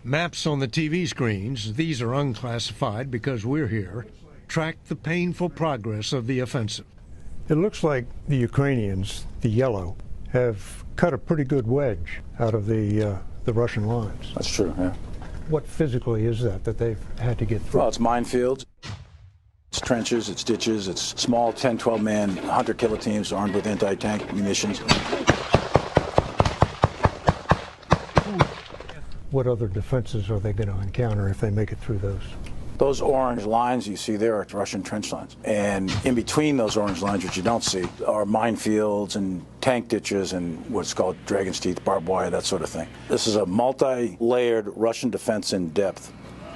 Maps on the TV screens, these are unclassified because we're here, track the painful progress of the offensive. It looks like the Ukrainians, the yellow, have cut a pretty good wedge out of the Russian lines. That's true, yeah. What physically is that they've had to get through? Well, it's minefields, it's trenches, it's ditches, it's small 10, 12-man hunter-killer teams armed with anti-tank munitions. What other defenses are they going to encounter if they make it through those? Those orange lines you see there are Russian trench lines. And in between those orange lines, which you don't see, are minefields and tank ditches and what's called dragon's teeth, barbed wire, that sort of thing. This is a multi-layered Russian defense in depth.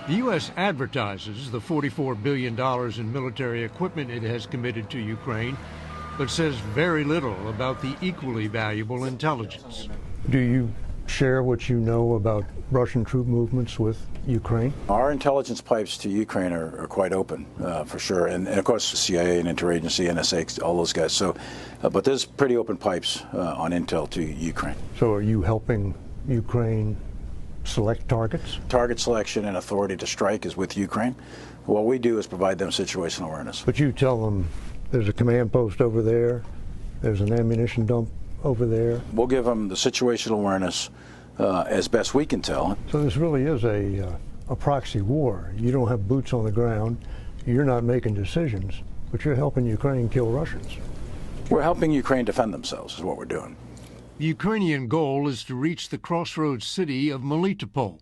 The U.S. advertises the $44 billion in military equipment it has committed to Ukraine, but says very little about the equally valuable intelligence. Do you share what you know about Russian troop movements with Ukraine? Our intelligence pipes to Ukraine are quite open, for sure. And of course, CIA and interagency, NSA, all those guys. So, but there's pretty open pipes on intel to Ukraine. So are you helping Ukraine select targets? Target selection and authority to strike is with Ukraine. What we do is provide them situational awareness. But you tell them there's a command post over there, there's an ammunition dump over there. We'll give them the situational awareness as best we can tell. So this really is a proxy war. You don't have boots on the ground, you're not making decisions, but you're helping Ukraine kill Russians. We're helping Ukraine defend themselves is what we're doing. The Ukrainian goal is to reach the crossroads city of Melitopol,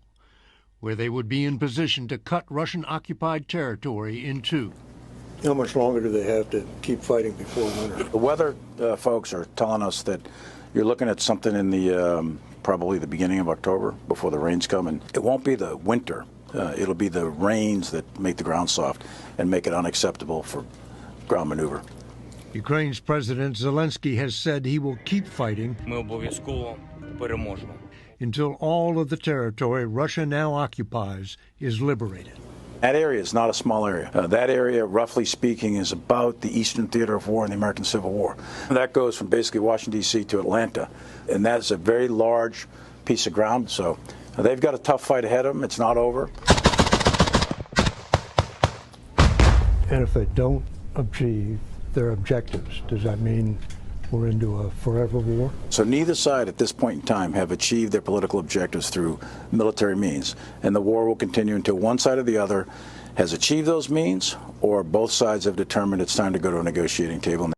where they would be in position to cut Russian-occupied territory in two. How much longer do they have to keep fighting before winter? The weather folks are telling us that you're looking at something in the probably the beginning of October before the rains come, and it won't be the winter. It'll be the rains that make the ground soft and make it unacceptable for ground maneuver. Ukraine's President Zelensky has said he will keep fighting until all of the territory Russia now occupies is liberated. That area is not a small area. That area, roughly speaking, is about the Eastern Theater of War in the American Civil War. That goes from basically Washington, D.C. to Atlanta, and that's a very large piece of ground, so they've got a tough fight ahead of them. It's not over. And if they don't achieve their objectives, does that mean we're into a forever war? So neither side at this point in time have achieved their political objectives through military means, and the war will continue until one side or the other has achieved those means, or both sides have determined it's time to go to a negotiating table.